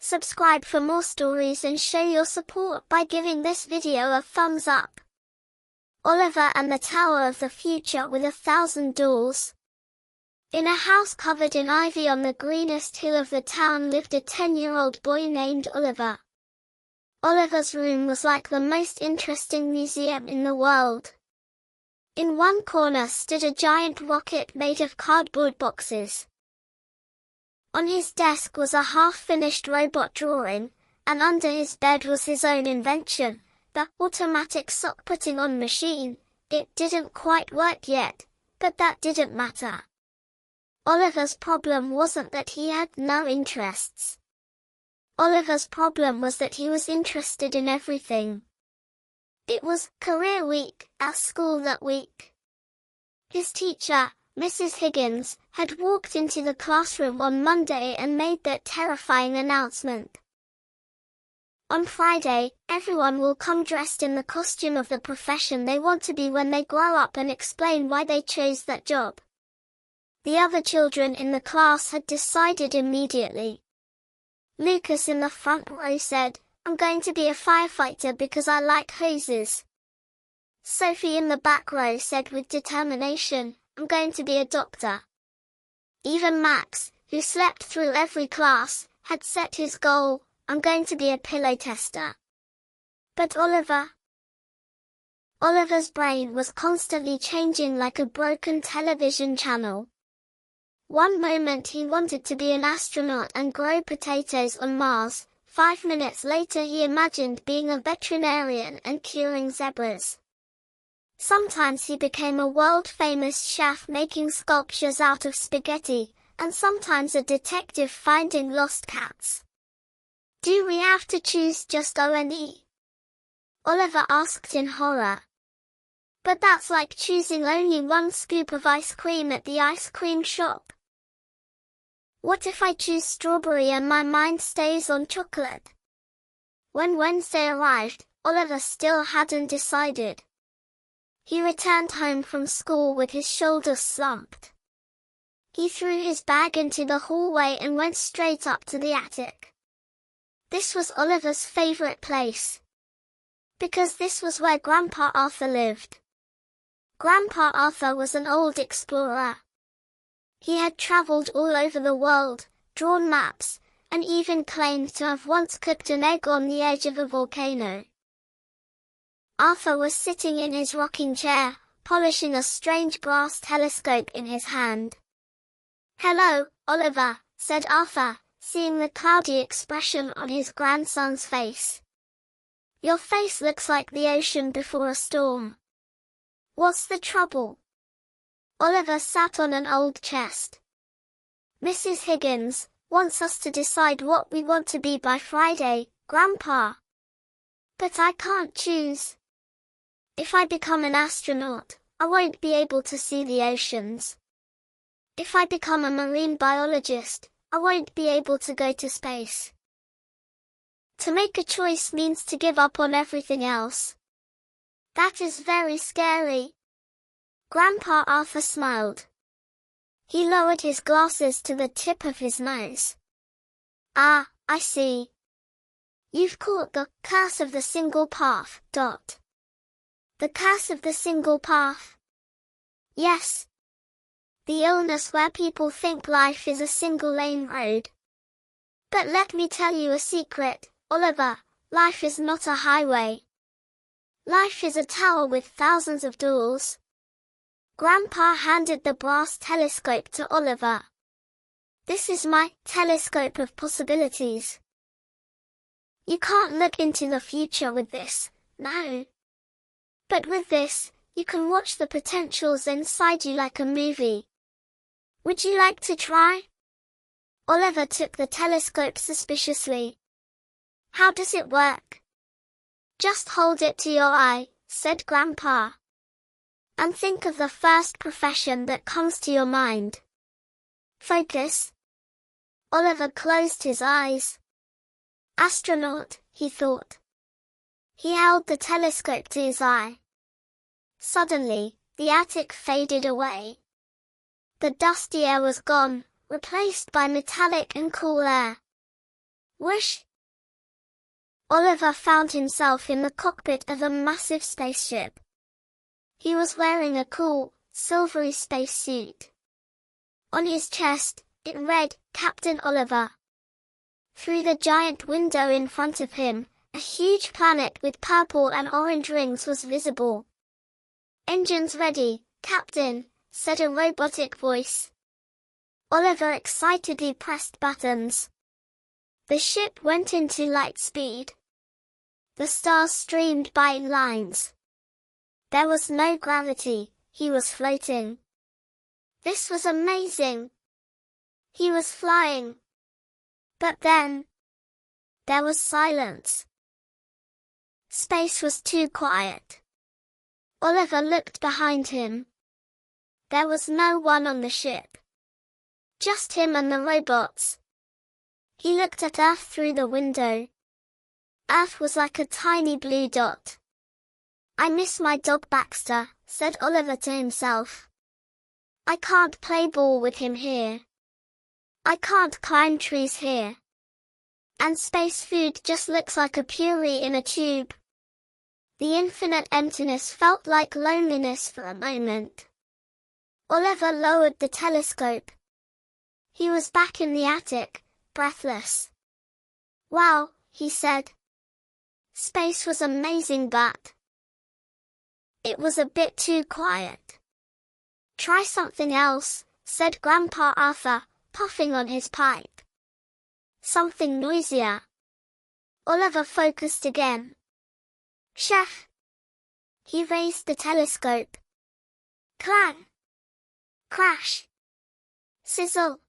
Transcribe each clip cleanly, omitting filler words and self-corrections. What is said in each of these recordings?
Subscribe for more stories and show your support by giving this video a thumbs up. Oliver and the Tower of the Future with 1,000 Dolls. In a house covered in ivy on the greenest hill of the town lived a 10-year-old boy named Oliver. Oliver's room was like the most interesting museum in the world. In one corner stood a giant rocket made of cardboard boxes. On his desk was a half-finished robot drawing, and under his bed was his own invention, the automatic sock-putting-on machine. It didn't quite work yet, but that didn't matter. Oliver's problem wasn't that he had no interests. Oliver's problem was that he was interested in everything. It was career week at school that week. His teacher, Mrs. Higgins, had walked into the classroom on Monday and made that terrifying announcement. On Friday, everyone will come dressed in the costume of the profession they want to be when they grow up and explain why they chose that job. The other children in the class had decided immediately. Lucas in the front row said, "I'm going to be a firefighter because I like hoses." Sophie in the back row said with determination, "I'm going to be a doctor." Even Max, who slept through every class, had set his goal, "I'm going to be a pillow tester." But Oliver's brain was constantly changing like a broken television channel. One moment he wanted to be an astronaut and grow potatoes on Mars. 5 minutes later he imagined being a veterinarian and curing zebras. Sometimes he became a world-famous chef making sculptures out of spaghetti, and sometimes a detective finding lost cats. "Do we have to choose just O&E?" Oliver asked in horror. "But that's like choosing only one scoop of ice cream at the ice cream shop." "What if I choose strawberry and my mind stays on chocolate?" When Wednesday arrived, Oliver still hadn't decided. He returned home from school with his shoulders slumped. He threw his bag into the hallway and went straight up to the attic. This was Oliver's favorite place, because this was where Grandpa Arthur lived. Grandpa Arthur was an old explorer. He had traveled all over the world, drawn maps, and even claimed to have once cooked an egg on the edge of a volcano. Arthur was sitting in his rocking chair, polishing a strange brass telescope in his hand. "Hello, Oliver," said Arthur, seeing the cloudy expression on his grandson's face. "Your face looks like the ocean before a storm. What's the trouble?" Oliver sat on an old chest. "Mrs. Higgins wants us to decide what we want to be by Friday, Grandpa. But I can't choose. If I become an astronaut, I won't be able to see the oceans. If I become a marine biologist, I won't be able to go to space. To make a choice means to give up on everything else. That is very scary." Grandpa Arthur smiled. He lowered his glasses to the tip of his nose. "Ah, I see. You've caught the curse of the single path, Dot." "The curse of the single path?" "Yes. The illness where people think life is a single-lane road. But let me tell you a secret, Oliver, life is not a highway. Life is a tower with thousands of doors." Grandpa handed the brass telescope to Oliver. "This is my telescope of possibilities. You can't look into the future with this, no. But with this, you can watch the potentials inside you like a movie. Would you like to try?" Oliver took the telescope suspiciously. "How does it work?" "Just hold it to your eye," said Grandpa. "And think of the first profession that comes to your mind. Focus." Oliver closed his eyes. "Astronaut," he thought. He held the telescope to his eye. Suddenly, the attic faded away. The dusty air was gone, replaced by metallic and cool air. Whoosh! Oliver found himself in the cockpit of a massive spaceship. He was wearing a cool, silvery spacesuit. On his chest, it read, Captain Oliver. Through the giant window in front of him, a huge planet with purple and orange rings was visible. Engines ready, Captain, said a robotic voice. Oliver excitedly pressed buttons. The ship went into light speed. The stars streamed by in lines. There was no gravity, he was floating. This was amazing. He was flying. But then, there was silence. Space was too quiet. Oliver looked behind him. There was no one on the ship. Just him and the robots. He looked at Earth through the window. Earth was like a tiny blue dot. I miss my dog Baxter, said Oliver to himself. I can't play ball with him here. I can't climb trees here. And space food just looks like a puree in a tube. The infinite emptiness felt like loneliness for a moment. Oliver lowered the telescope. He was back in the attic, breathless. Wow, he said. Space was amazing, but it was a bit too quiet. Try something else, said Grandpa Arthur, puffing on his pipe. Something noisier. Oliver focused again. Chef! He raised the telescope. Clang! Crash! Sizzle!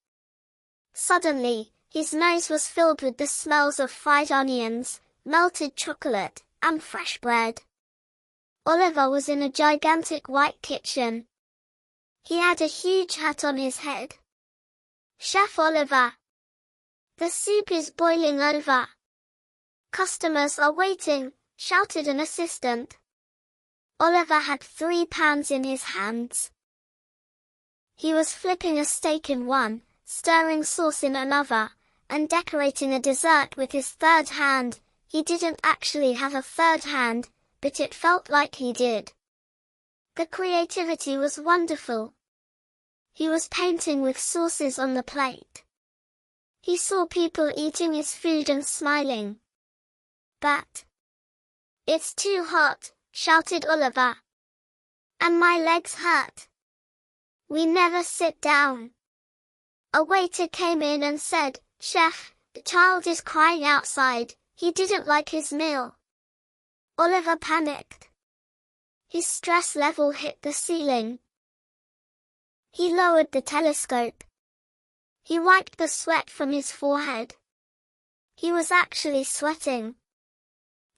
Suddenly, his nose was filled with the smells of fried onions, melted chocolate, and fresh bread. Oliver was in a gigantic white kitchen. He had a huge hat on his head. Chef Oliver! The soup is boiling over. Customers are waiting, shouted an assistant. Oliver had 3 pans in his hands. He was flipping a steak in one, stirring sauce in another, and decorating a dessert with his third hand. He didn't actually have a third hand, but it felt like he did. The creativity was wonderful. He was painting with sauces on the plate. He saw people eating his food and smiling. But it's too hot, shouted Oliver. And my legs hurt. We never sit down. A waiter came in and said, Chef, the child is crying outside, he didn't like his meal. Oliver panicked. His stress level hit the ceiling. He lowered the telescope. He wiped the sweat from his forehead. He was actually sweating.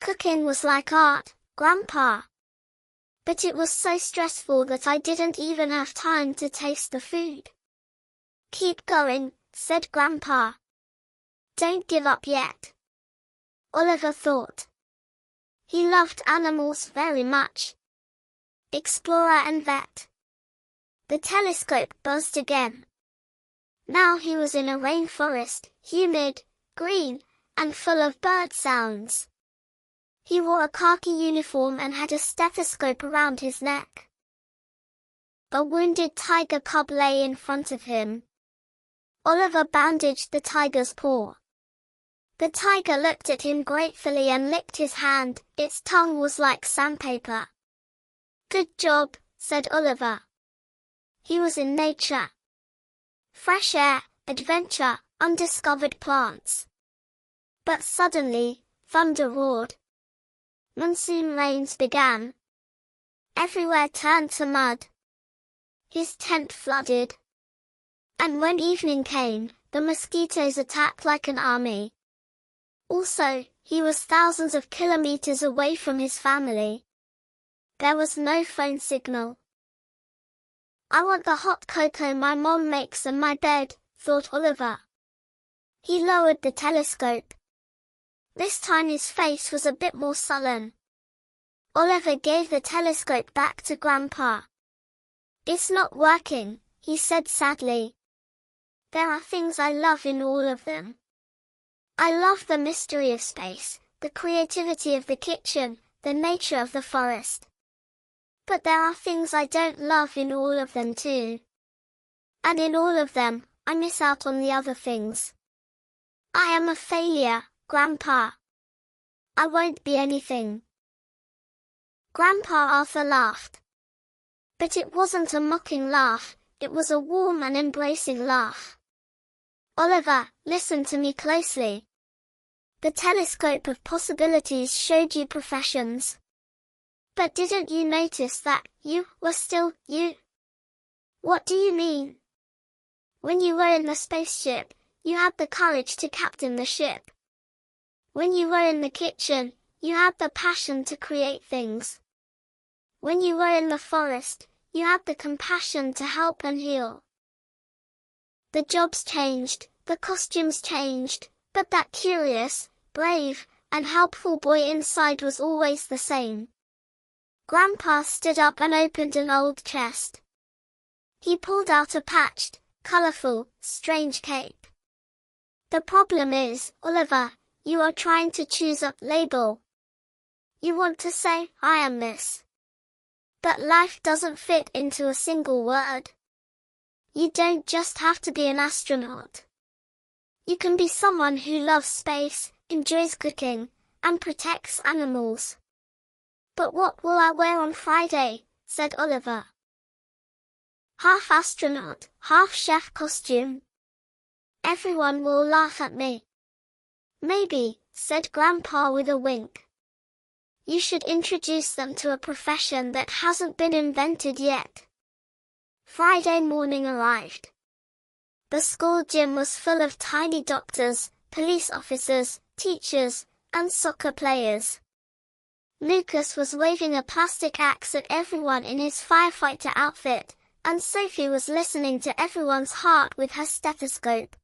Cooking was like art, Grandpa. But it was so stressful that I didn't even have time to taste the food. Keep going, said Grandpa. Don't give up yet. Oliver thought. He loved animals very much. Explorer and vet. The telescope buzzed again. Now he was in a rainforest, humid, green, and full of bird sounds. He wore a khaki uniform and had a stethoscope around his neck. A wounded tiger cub lay in front of him. Oliver bandaged the tiger's paw. The tiger looked at him gratefully and licked his hand. Its tongue was like sandpaper. Good job, said Oliver. He was in nature. Fresh air, adventure, undiscovered plants. But suddenly, thunder roared. Monsoon rains began. Everywhere turned to mud. His tent flooded. And when evening came, the mosquitoes attacked like an army. Also, he was thousands of kilometers away from his family. There was no phone signal. I want the hot cocoa my mom makes and my bed, thought Oliver. He lowered the telescope. This time his face was a bit more sullen. Oliver gave the telescope back to Grandpa. It's not working, he said sadly. There are things I love in all of them. I love the mystery of space, the creativity of the kitchen, the nature of the forest. But there are things I don't love in all of them too. And in all of them, I miss out on the other things. I am a failure, Grandpa. I won't be anything. Grandpa Arthur laughed. But it wasn't a mocking laugh, it was a warm and embracing laugh. Oliver, listen to me closely. The telescope of possibilities showed you professions. But didn't you notice that you were still you? What do you mean? When you were in the spaceship, you had the courage to captain the ship. When you were in the kitchen, you had the passion to create things. When you were in the forest, you had the compassion to help and heal. The jobs changed, the costumes changed, but that curious, brave, and helpful boy inside was always the same. Grandpa stood up and opened an old chest. He pulled out a patched, colorful, strange cape. The problem is, Oliver, you are trying to choose a label. You want to say, I am this. But life doesn't fit into a single word. You don't just have to be an astronaut. You can be someone who loves space, enjoys cooking, and protects animals. But what will I wear on Friday? Said Oliver. Half astronaut, half chef costume. Everyone will laugh at me. Maybe, said Grandpa with a wink. You should introduce them to a profession that hasn't been invented yet. Friday morning arrived. The school gym was full of tiny doctors, police officers, teachers, and soccer players. Lucas was waving a plastic axe at everyone in his firefighter outfit, and Sophie was listening to everyone's heart with her stethoscope.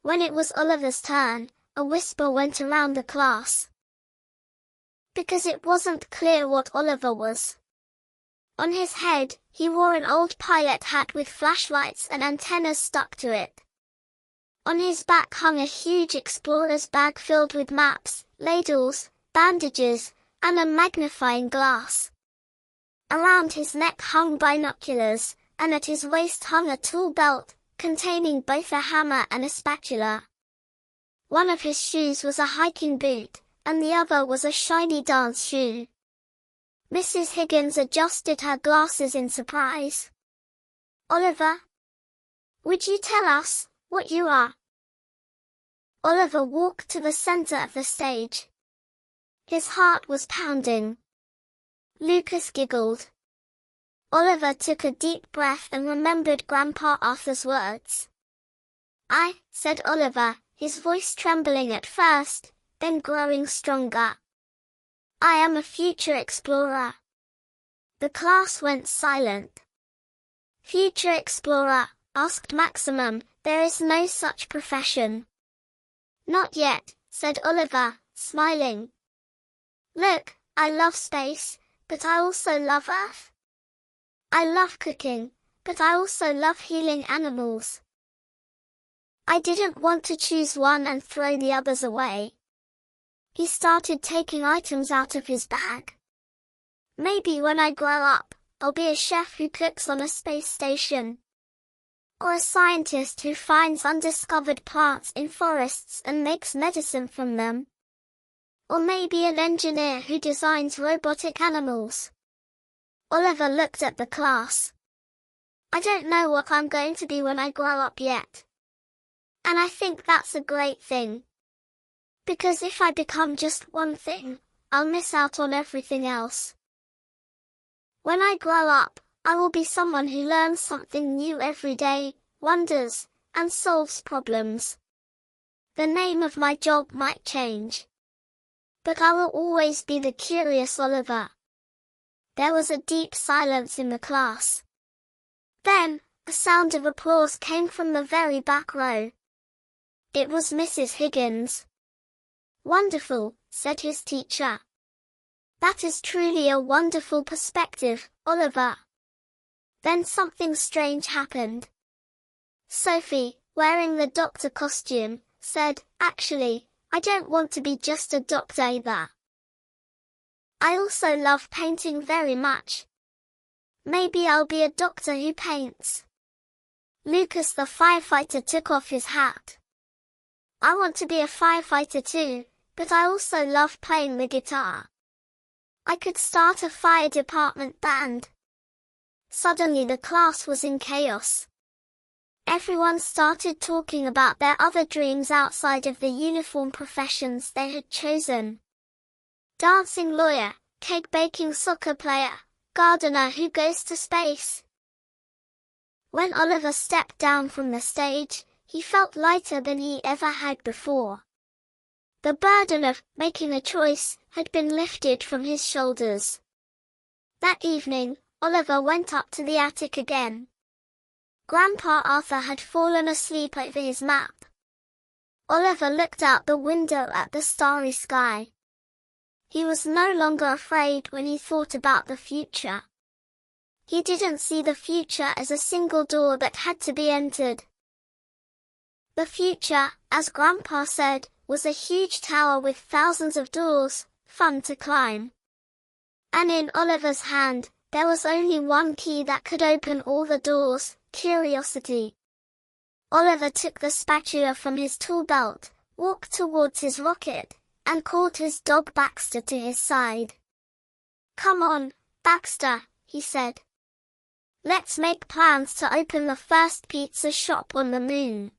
When it was Oliver's turn, a whisper went around the class. Because it wasn't clear what Oliver was. On his head, he wore an old pilot hat with flashlights and antennas stuck to it. On his back hung a huge explorer's bag filled with maps, ladles, bandages, and a magnifying glass. Around his neck hung binoculars, and at his waist hung a tool belt, containing both a hammer and a spatula. One of his shoes was a hiking boot, and the other was a shiny dance shoe. Mrs. Higgins adjusted her glasses in surprise. Oliver, would you tell us what you are? Oliver walked to the center of the stage. His heart was pounding. Lucas giggled. Oliver took a deep breath and remembered Grandpa Arthur's words. I, said Oliver, his voice trembling at first, then growing stronger. I am a future explorer. The class went silent. Future explorer, asked Maximum, there is no such profession. Not yet, said Oliver, smiling. Look, I love space, but I also love Earth. I love cooking, but I also love healing animals. I didn't want to choose one and throw the others away. He started taking items out of his bag. Maybe when I grow up, I'll be a chef who cooks on a space station. Or a scientist who finds undiscovered plants in forests and makes medicine from them. Or maybe an engineer who designs robotic animals. Oliver looked at the class. I don't know what I'm going to be when I grow up yet. And I think that's a great thing. Because if I become just one thing, I'll miss out on everything else. When I grow up, I will be someone who learns something new every day, wonders, and solves problems. The name of my job might change. But I will always be the curious Oliver. There was a deep silence in the class. Then, a sound of applause came from the very back row. It was Mrs. Higgins. Wonderful, said his teacher. That is truly a wonderful perspective, Oliver. Then something strange happened. Sophie, wearing the doctor costume, said, "Actually, I don't want to be just a doctor either. I also love painting very much. Maybe I'll be a doctor who paints." Lucas the firefighter took off his hat. "I want to be a firefighter too, but I also love playing the guitar. I could start a fire department band." Suddenly the class was in chaos. Everyone started talking about their other dreams outside of the uniform professions they had chosen. Dancing lawyer, cake baking soccer player, gardener who goes to space. When Oliver stepped down from the stage, he felt lighter than he ever had before. The burden of making a choice had been lifted from his shoulders. That evening, Oliver went up to the attic again. Grandpa Arthur had fallen asleep over his map. Oliver looked out the window at the starry sky. He was no longer afraid when he thought about the future. He didn't see the future as a single door that had to be entered. The future, as Grandpa said, was a huge tower with thousands of doors, fun to climb. And in Oliver's hand, there was only one key that could open all the doors: curiosity. Oliver took the spatula from his tool belt, walked towards his rocket, and called his dog Baxter to his side. "Come on, Baxter," he said. "Let's make plans to open the first pizza shop on the moon.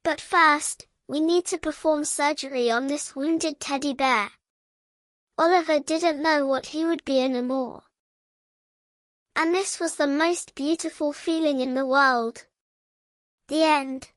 But first, we need to perform surgery on this wounded teddy bear." Oliver didn't know what he would be anymore. And this was the most beautiful feeling in the world. The end.